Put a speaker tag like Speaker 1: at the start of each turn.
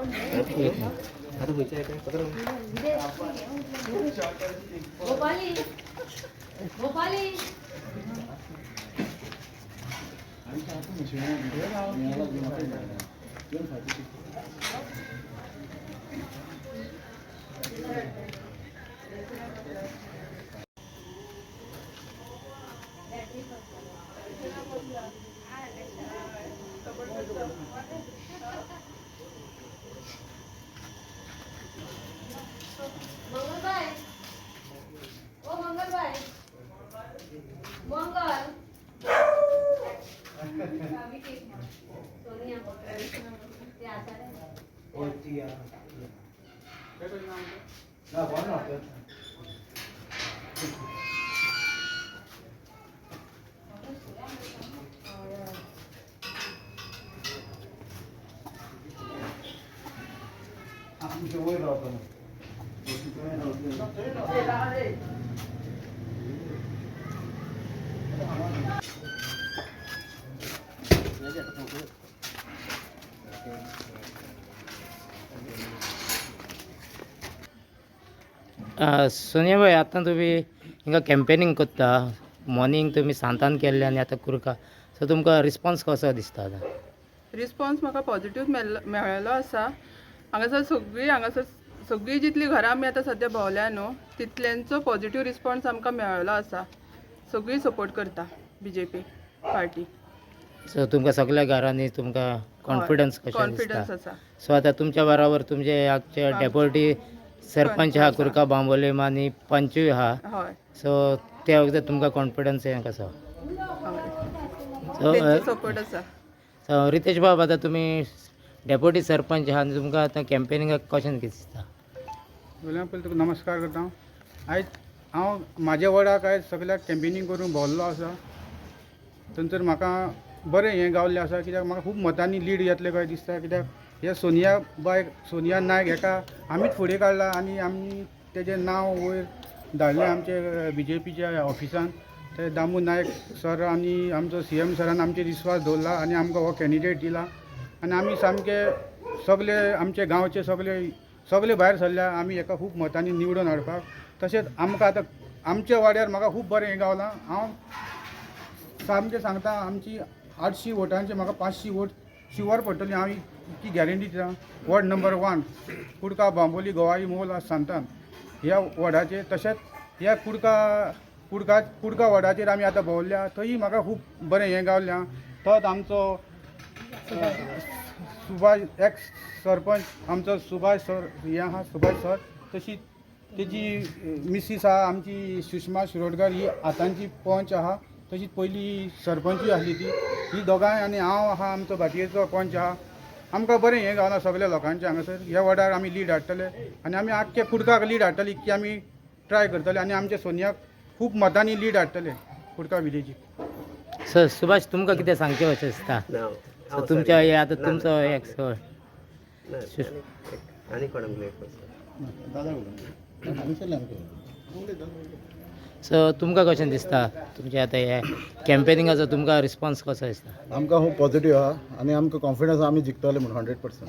Speaker 1: आता खंयच्या आहे काय पत्र
Speaker 2: गोपाली गोपाली मंगलबाई ओ मंगलबाई मंगल सोनिया ते आता
Speaker 3: सोनिया भाई, आता तुम्ही हिंगा कॅम्पेनिंग करता, मॉर्निंग तुम्ही सांतान केल्ले आनी आतां कुरका, सो तुमकां रिस्पॉन्स कसो दिसता आतां?
Speaker 4: रिस्पॉन्स म्हाका पॉझिटिव्ह मेळ्ळो आसा. हांगासर सगळीं जितलीं घरां आमी आतां सद्या भोंवल्या न्हू, तितल्यांचो पॉझिटिव्ह रिस्पॉन्स आमकां मेळ्ळो आसा. सगळीं सपोर्ट करता BJP पार्टी.
Speaker 3: सो तुमकां सगळ्या घरांनी तुमकां कॉन्फिडन्स कशें
Speaker 4: कॉन्फिडन्स
Speaker 3: दिसता?
Speaker 4: आसा.
Speaker 3: सो आतां तुमच्या बरोबर तुमचे आजचे डेप्युटी सरपंच आहा कुरका बांबोलीम आनी पंचूय आहा,
Speaker 4: हय,
Speaker 3: सो त्या वखदार तुमकां कॉन्फिडन्स हें कसो? सो
Speaker 4: तेंचो सपोर्ट आसा.
Speaker 3: सो रितेश बाब, आतां तुमी डेप्युटी सरपंच आहा आनी तुमकां आतां कॅम्पेनिंगाक कशें दिसता?
Speaker 5: वेल्यान पयलीं तुका नमस्कार करता. आयज हांव म्हाज्या वाड्याक आयज सगळ्याक कॅम्पेनींग करून भोंवल्लो आसा. थंयसर म्हाका बरें हें गावल्लें आसा, कित्याक म्हाका खूब मतांनी लीड येतलें कशें दिसता. कित्याक हे सोनिया नायक हेका आमीच फुडें काडला आनी आमी तेजें नांव वयर धाडलें आमचे BJPच्या ऑफिसान. ते दामू नायक सर आनी आमचो CM सरान आमचेर विस्वास दवरला आनी आमकां हो कॅन्डिडेट दिला. आनी आमी सामके सगळे आमचे गांवचे सगळे भायर सरल्या आमी हेका खूब मतांनी निवडून हाडपाक. तशेंच आमकां आतां आमच्या वाड्यार म्हाका खूब बरें हें गावलां. हांव सामकें सांगता, आमची 800 वोटांचे म्हाका 500 वोट शिवर पडटली. हांव इतकी गॅरंटी दिता. वॉर्ड नंबर 1 कुडका बांबोली गोवाई मोल सांगता ह्या वॉर्डाचेर. तशेंच ह्या कुडका वॉर्डाचेर आमी आतां भोंवल्या, थंय म्हाका खूब बरें हें गावलें. तोच आमचो सुभाष एक्स सरपंच आमचो सुभाष सर हें आहा, सुभाष सर. तशी तेजी मिसीस आहा आमची सुषमा शिरोडकर, ही आतांची पंच आहा. तशीच पयलीं सरपंचूय आसली ही दोगांय. आनी हांव आहा आमचो भाटयेचो पंच आहा. आमकां बरें हें गावना सगळ्या लोकांचें हांगासर. ह्या वाड्यार आमी लीड हाडटले आनी आमी आख्खे कुडकाक लीड हाडटले, की आमी ट्राय करतले आनी आमच्या सोनियाक खूब मतांनी लीड हाडटले कुडका विलेजीक.
Speaker 3: सो सुभाष, तुमकां कितें सांगचें अशें दिसता? सो तुमच्या हे आतां तुमचो
Speaker 1: आनी कोण
Speaker 3: सो तुमकां कशें दिसता तुमचे आतां हे कॅम्पेनिंगाचो तुमकां रिस्पॉन्स कसो दिसता?
Speaker 6: आमकां खूब पॉझिटिव्ह आहा आनी आमकां कॉन्फिडन्स आहा आमी जिखतले म्हणून 100%.